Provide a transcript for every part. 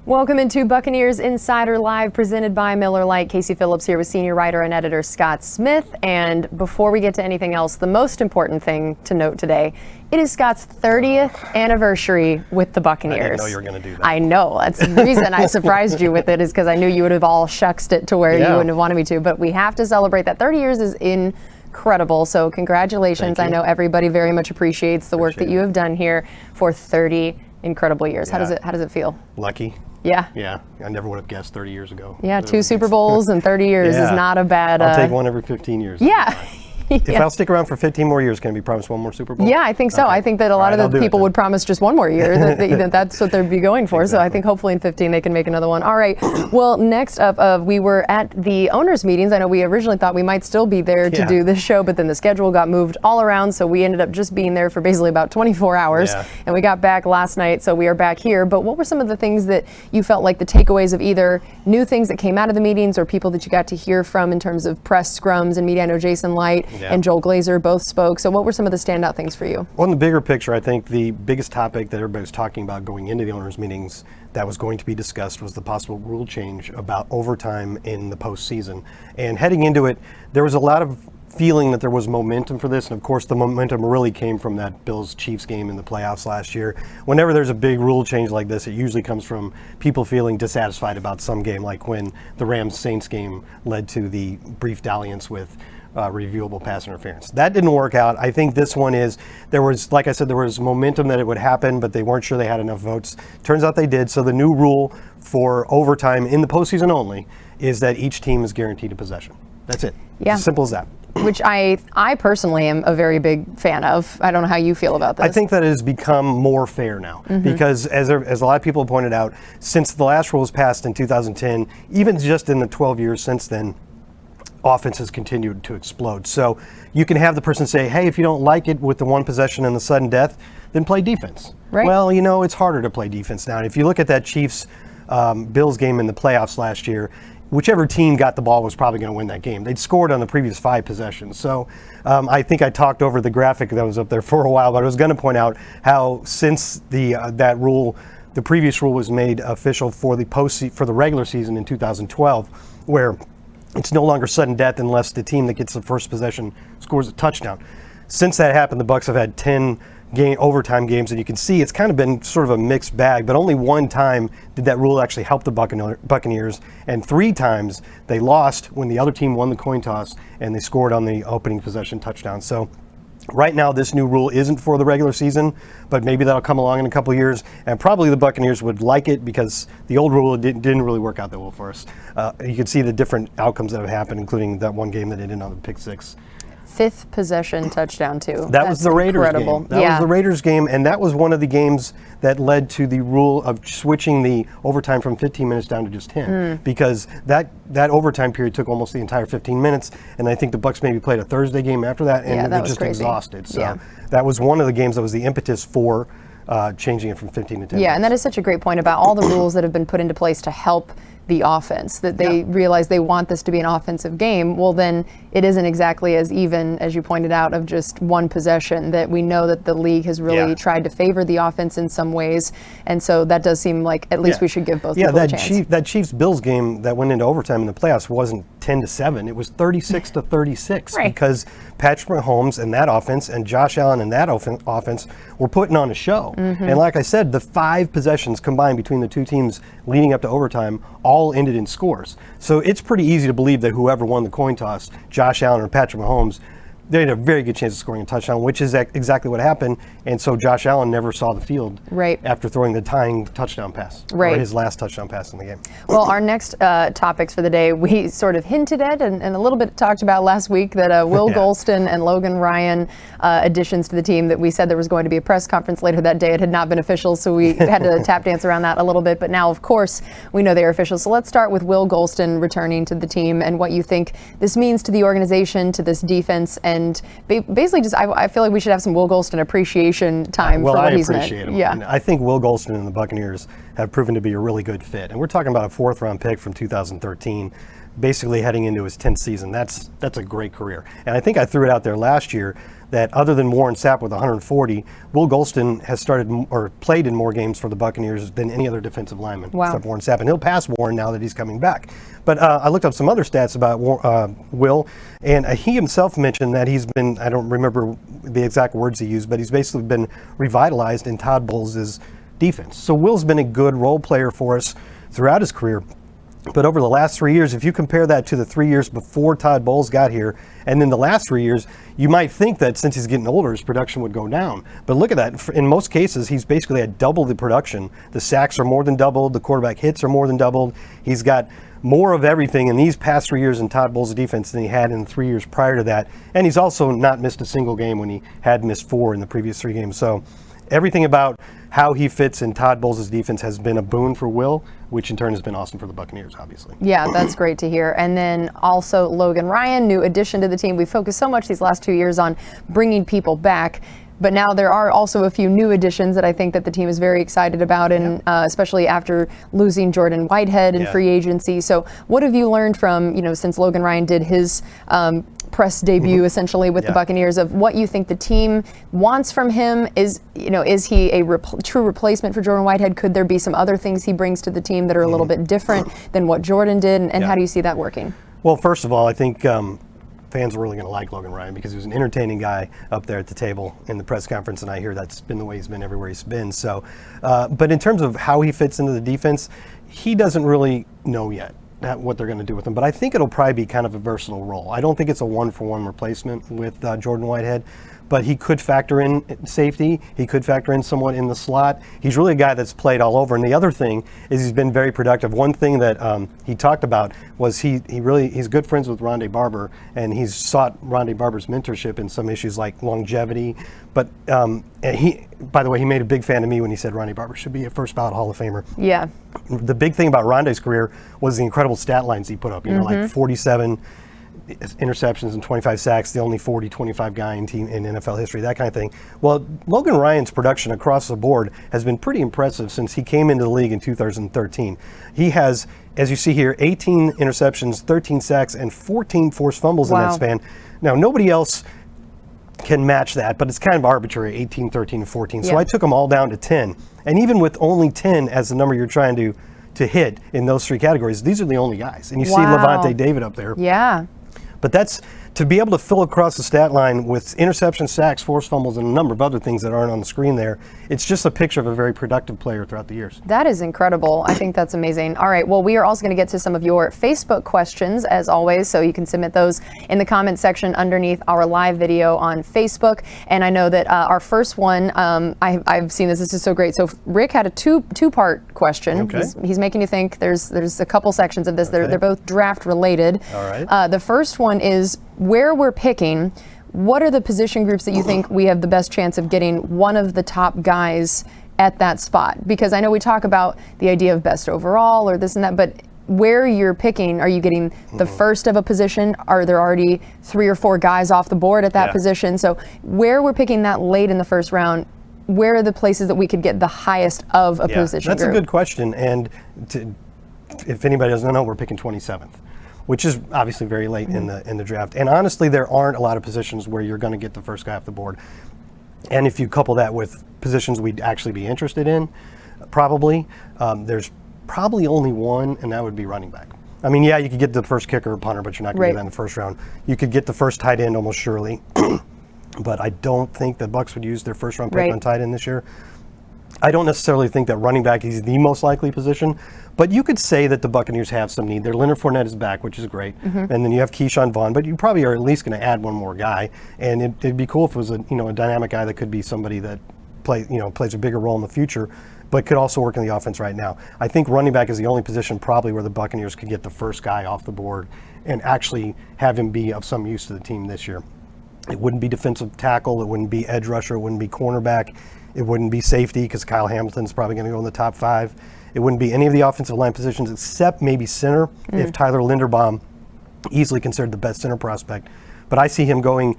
Welcome into Buccaneers Insider Live, presented by Miller Lite. Casey Phillips here with senior writer and editor Scott Smith. And before we get to anything else, the most important thing to note today, it is Scott's 30th anniversary with the Buccaneers. I didn't know you were going to do that. I know. That's the reason I surprised you with it, is because I knew you would have all shucksed it to where you wouldn't have wanted me to. But we have to celebrate that. 30 years is incredible. So congratulations. I know everybody very much appreciates the work that you have done here for 30 incredible years. How does it feel? Lucky. Yeah. Yeah. I never would have guessed 30 years ago. Yeah, 2 Super Bowls in 30 years is not a bad... I'll take one every 15 years. Yeah. If I'll stick around for 15 more years, can I be promised one more Super Bowl? Yeah, I think so. Okay. I think that a lot of the people would promise just one more year. That's what they'd be going for. Exactly. So I think hopefully in 15 they can make another one. All right. Well, next up, we were at the owners' meetings. I know we originally thought we might still be there to do this show, but then the schedule got moved all around, so we ended up just being there for basically about 24 hours. Yeah. And we got back last night, so we are back here. But what were some of the things that you felt like the takeaways of either new things that came out of the meetings or people that you got to hear from in terms of press scrums and media? I know Jason Light and Joel Glazer both spoke. So what were some of the standout things for you? Well, in the bigger picture, I think the biggest topic that everybody was talking about going into the owners' meetings that was going to be discussed was the possible rule change about overtime in the postseason. And heading into it, there was a lot of feeling that there was momentum for this. And of course, the momentum really came from that Bills-Chiefs game in the playoffs last year. Whenever there's a big rule change like this, it usually comes from people feeling dissatisfied about some game, like when the Rams-Saints game led to the brief dalliance with reviewable pass interference. That didn't work out. I think this one like I said, there was momentum that it would happen, but they weren't sure they had enough votes. Turns out they did. So the new rule for overtime in the postseason only is that each team is guaranteed a possession. That's it. Yeah. It's as simple as that. Which I personally am a very big fan of. I don't know how you feel about this. I think that it has become more fair now because as a lot of people have pointed out, since the last rule was passed in 2010, even just in the 12 years since then, offense has continued to explode. So you can have the person say, hey, if you don't like it with the one possession and the sudden death, then play defense. Right. Well, it's harder to play defense now. And if you look at that Chiefs-Bills game in the playoffs last year, whichever team got the ball was probably going to win that game. They'd scored on the previous 5 possessions. So I think I talked over the graphic that was up there for a while, but I was going to point out how since that rule, the previous rule was made official for the regular season in 2012, where it's no longer sudden death unless the team that gets the first possession scores a touchdown. Since that happened, the Bucs have had 10 overtime games, and you can see it's kind of been sort of a mixed bag, but only one time did that rule actually help the Buccaneers, and 3 times they lost when the other team won the coin toss and they scored on the opening possession touchdown. So right now, this new rule isn't for the regular season, but maybe that'll come along in a couple of years, and probably the Buccaneers would like it because the old rule didn't really work out that well for us. You can see the different outcomes that have happened, including that one game that ended on the pick 6. 5th possession touchdown too. That was the Raiders game. That was the Raiders game, and that was one of the games that led to the rule of switching the overtime from 15 minutes down to just 10, because that overtime period took almost the entire 15 minutes, and I think the Bucs maybe played a Thursday game after that, and they're just exhausted. So that was one of the games that was the impetus for changing it from 15 to 10 minutes. And that is such a great point about all the rules that have been put into place to help the offense, that they realize they want this to be an offensive game. Well, then it isn't exactly as even, as you pointed out, of just one possession, that we know that the league has really tried to favor the offense in some ways. And so that does seem like at least we should give both people a chance. That Chiefs-Bills game that went into overtime in the playoffs wasn't 10-7. It was 36-36 because Patrick Mahomes and that offense and Josh Allen and that offense were putting on a show. And like I said, the 5 possessions combined between the two teams leading up to overtime all ended in scores. So it's pretty easy to believe that whoever won the coin toss, Josh Allen or Patrick Mahomes, they had a very good chance of scoring a touchdown, which is exactly what happened. And so Josh Allen never saw the field after throwing the tying touchdown pass, or his last touchdown pass in the game. Well, our next topics for the day, we sort of hinted at and a little bit talked about last week that Will Gholston and Logan Ryan additions to the team, that we said there was going to be a press conference later that day. It had not been official, so we had to tap dance around that a little bit. But now, of course, we know they're official. So let's start with Will Gholston returning to the team and what you think this means to the organization, to this defense, and basically just I feel like we should have some Will Gholston appreciation time for what he's meant. Well, I appreciate him. Yeah. I think Will Gholston and the Buccaneers have proven to be a really good fit. And we're talking about a 4th-round pick from 2013, basically heading into his 10th season. That's a great career. And I think I threw it out there last year that other than Warren Sapp with 140, Will Gholston has started or played in more games for the Buccaneers than any other defensive lineman except Warren Sapp, and he'll pass Warren now that he's coming back. But I looked up some other stats about Will, and he himself mentioned that he's been, I don't remember the exact words he used, but he's basically been revitalized in Todd Bowles' defense. So Will's been a good role player for us throughout his career. But over the last 3 years, if you compare that to the 3 years before Todd Bowles got here, and then the last 3 years, you might think that since he's getting older, his production would go down. But look at that. In most cases, he's basically had double the production. The sacks are more than doubled. The quarterback hits are more than doubled. He's got more of everything in these past 3 years in Todd Bowles' defense than he had in the 3 years prior to that. And he's also not missed a single game when he had missed 4 in the previous 3 games. So everything about how he fits in Todd Bowles' defense has been a boon for Will, which in turn has been awesome for the Buccaneers, obviously. Yeah, that's great to hear. And then also Logan Ryan, new addition to the team. We focused so much these last 2 years on bringing people back. But now there are also a few new additions that I think that the team is very excited about, and especially after losing Jordan Whitehead in free agency. So what have you learned from, since Logan Ryan did his press debut essentially with the Buccaneers, of what you think the team wants from him? Is he a true replacement for Jordan Whitehead? Could there be some other things he brings to the team that are a little bit different than what Jordan did? And how do you see that working? Well, first of all, I think fans are really going to like Logan Ryan because he was an entertaining guy up there at the table in the press conference, and I hear that's been the way he's been everywhere he's been. So, but in terms of how he fits into the defense, he doesn't really know yet what they're going to do with him. But I think it'll probably be kind of a versatile role. I don't think it's a one-for-one replacement with Jordan Whitehead, but he could factor in safety. He could factor in somewhat in the slot. He's really a guy that's played all over. And the other thing is he's been very productive. One thing that he talked about was he's good friends with Rondé Barber, and he's sought Rondé Barber's mentorship in some issues like longevity. But by the way, he made a big fan of me when he said Rondé Barber should be a first ballot Hall of Famer. Yeah. The big thing about Rondé's career was the incredible stat lines he put up. Like 47 interceptions and 25 sacks, the only 40-25 guy in NFL history, that kind of thing. Well, Logan Ryan's production across the board has been pretty impressive since he came into the league in 2013. He has, as you see here, 18 interceptions, 13 sacks, and 14 forced fumbles in that span. Now, nobody else can match that, but it's kind of arbitrary, 18, 13, and 14. So I took them all down to 10. And even with only 10 as the number you're trying to hit in those 3 categories, these are the only guys. And you see Levante David up there. Yeah. But that's to be able to fill across the stat line with interceptions, sacks, forced fumbles, and a number of other things that aren't on the screen there. It's just a picture of a very productive player throughout the years. That is incredible. I think that's amazing. All right. Well, we are also going to get to some of your Facebook questions, as always, so you can submit those in the comment section underneath our live video on Facebook. And I know that our first one, I've seen this. This is so great. So Rick had a two-part question. Okay. He's making you think. There's a couple sections of this. Okay. They're both draft related. All right. The first one is where we're picking. What are the position groups that you think we have the best chance of getting one of the top guys at that spot? Because I know we talk about the idea of best overall or this and that, but where you're picking, are you getting the first of a position? Are there already 3 or 4 guys off the board at that position? So where we're picking that late in the first round, where are the places that we could get the highest of a position that's group? a good question. And if anybody doesn't know, we're picking 27th. Which is obviously very late in the draft. And honestly, there aren't a lot of positions where you're going to get the first guy off the board. And if you couple that with positions we'd actually be interested in, probably, there's probably only one, and that would be running back. I mean, yeah, you could get the first kicker or punter, but you're not going to get that in the first round. You could get the first tight end almost surely. But I don't think the Bucs would use their first round pick on tight end this year. I don't necessarily think that running back is the most likely position, but you could say that the Buccaneers have some need. Their Leonard Fournette is back, which is great, and then you have Keyshawn Vaughn, but you probably are at least going to add one more guy. And it'd be cool if it was a dynamic guy that could be somebody that plays a bigger role in the future, but could also work in the offense right now. I think running back is the only position probably where the Buccaneers could get the first guy off the board and actually have him be of some use to the team this year. It wouldn't be defensive tackle, it wouldn't be edge rusher, it wouldn't be cornerback. It wouldn't be safety because Kyle Hamilton's probably going to go in the top 5. It wouldn't be any of the offensive line positions except maybe center if Tyler Linderbaum, easily considered the best center prospect. But I see him going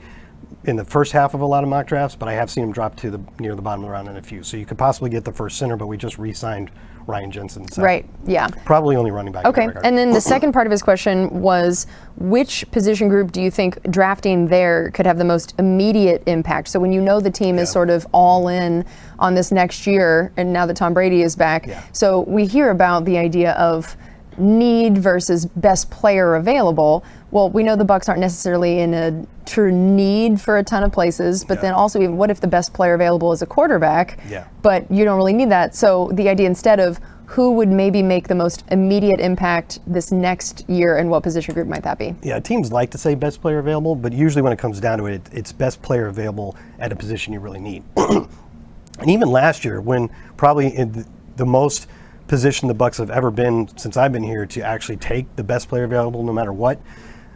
in the first half of a lot of mock drafts, but I have seen him drop to near the bottom of the round in a few. So you could possibly get the first center, but we just re-signed Ryan Jensen. Right, yeah. Probably only running back. Okay, and then the second part of his question was, which position group do you think drafting there could have the most immediate impact? So when you know the team is sort of all in on this next year, and now that Tom Brady is back, so we hear about the idea of need versus best player available. Well, we know the Bucs aren't necessarily in a true need for a ton of places, but then also, even what if the best player available is a quarterback, but you don't really need that? So the idea instead of who would maybe make the most immediate impact this next year, and what position group might that be? Yeah, teams like to say best player available, but usually when it comes down to it, it's best player available at a position you really need. And even last year, when probably in the most position the Bucs have ever been since I've been here to actually take the best player available no matter what,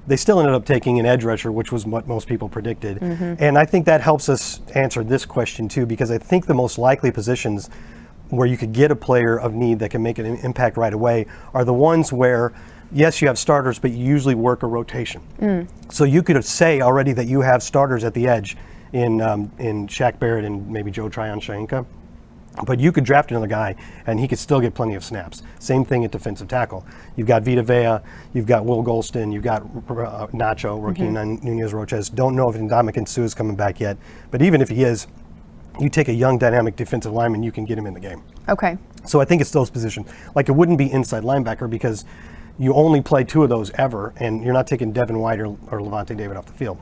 they still ended up taking an edge rusher, which was what most people predicted. And I think that helps us answer this question too, because I think the most likely positions where you could get a player of need that can make an impact right away are the ones where, yes, you have starters, but you usually work a rotation. So you could say already that you have starters at the edge in Shaq Barrett and maybe Joe Tryon-Shoyinka. But you could draft another guy, and he could still get plenty of snaps. Same thing at defensive tackle. You've got Vita Vea, you've got Will Gholston, you've got Nacho, Raheem Nunez-Roches. Don't know if Ndamukong Suh is coming back yet. But even if he is, you take a young, dynamic defensive lineman, you can get him in the game. Okay. So I think it's those positions. Like, it wouldn't be inside linebacker because you only play 2 of those ever, and you're not taking Devin White or Levante David off the field.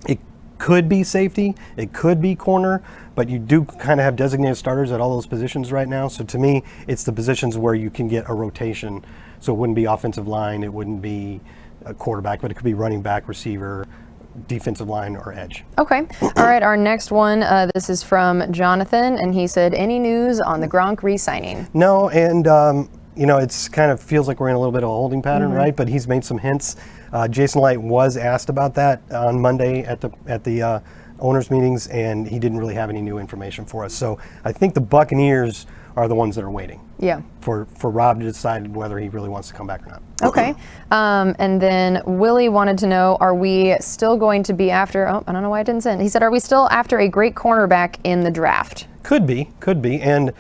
It could be safety, it could be corner, but you do kind of have designated starters at all those positions right now. So to me, it's the positions where you can get a rotation. So it wouldn't be offensive line, it wouldn't be a quarterback, but it could be running back, receiver, defensive line, or edge. Okay. All right, our next one, this is from Jonathan, and he said, any news on the Gronk re-signing? No, and you know, it's kind of feels like we're in a little bit of a holding pattern, right? But he's made some hints. Jason Light was asked about that on Monday at the owners meetings, and he didn't really have any new information for us. So I think the Buccaneers are the ones that are waiting. Yeah. For Rob to decide whether he really wants to come back or not. Okay. And then Willie wanted to know, are we still going to be after, I don't know why I didn't send. He said, are we still after a great cornerback in the draft? Could be. And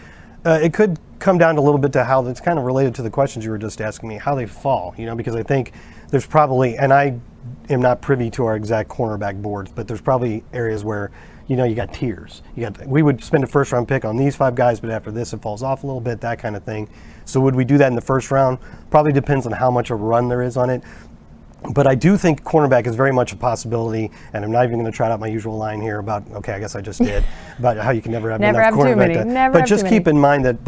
it could come down a little bit to how that's kind of related to the questions you were just asking me, how they fall, you know, because I think there's probably, and I am not privy to our exact cornerback boards, but there's probably areas where, you know, you got tiers. We would spend a first round pick on these 5 guys, but after this it falls off a little bit, that kind of thing. So would we do that in the first round? Probably depends on how much of a run there is on it. But I do think cornerback is very much a possibility, and I'm not even going to trot out my usual line here about, okay, I guess I just did, about how you can never have enough cornerback. But just keep in mind that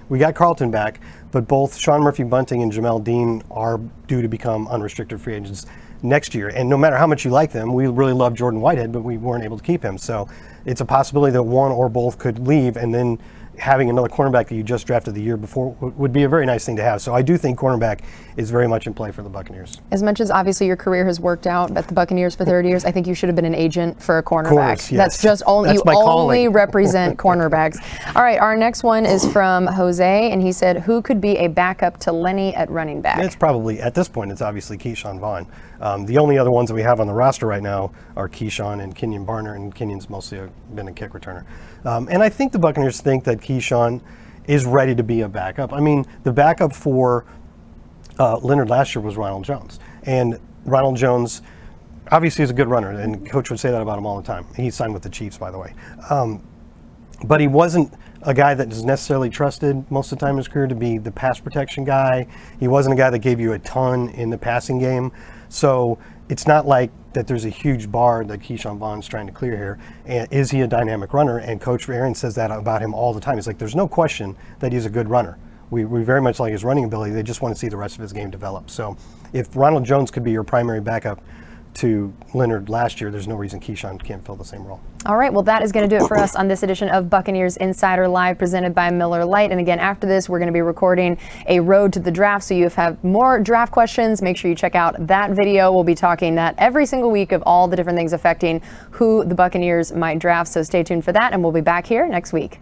we got Carlton back, but both Sean Murphy-Bunting and Jamel Dean are due to become unrestricted free agents next year. And no matter how much you like them, we really love Jordan Whitehead, but we weren't able to keep him. So it's a possibility that one or both could leave, and then having another cornerback that you just drafted the year before would be a very nice thing to have. So I do think cornerback is very much in play for the Buccaneers. As much as obviously your career has worked out at the Buccaneers for 30 years, I think you should have been an agent for a cornerback. Corners, yes. That's just only, you only represent cornerbacks. All right, our next one is from Jose, and he said, who could be a backup to Lenny at running back? It's probably, at this point, it's obviously Keyshawn Vaughn. The only other ones that we have on the roster right now are Keyshawn and Kenyon Barner, and Kenyon's mostly been a kick returner. And I think the Buccaneers think that Keyshawn is ready to be a backup. I mean, the backup for Leonard last year was Ronald Jones. And Ronald Jones obviously is a good runner, and Coach would say that about him all the time. He signed with the Chiefs, by the way. But he wasn't a guy that is necessarily trusted most of the time in his career to be the pass protection guy. He wasn't a guy that gave you a ton in the passing game. So it's not like that there's a huge bar that Keyshawn Vaughn's trying to clear here. And is he a dynamic runner? And Coach Aaron says that about him all the time. He's like, there's no question that he's a good runner. We very much like his running ability. They just want to see the rest of his game develop. So if Ronald Jones could be your primary backup to Leonard last year, there's no reason Keyshawn can't fill the same role. All right, well, that is going to do it for us on this edition of Buccaneers Insider Live, presented by Miller Lite. And again, after this, we're going to be recording a road to the draft. So you have more draft questions, make sure you check out that video. We'll be talking that every single week of all the different things affecting who the Buccaneers might draft. So stay tuned for that, and we'll be back here next week.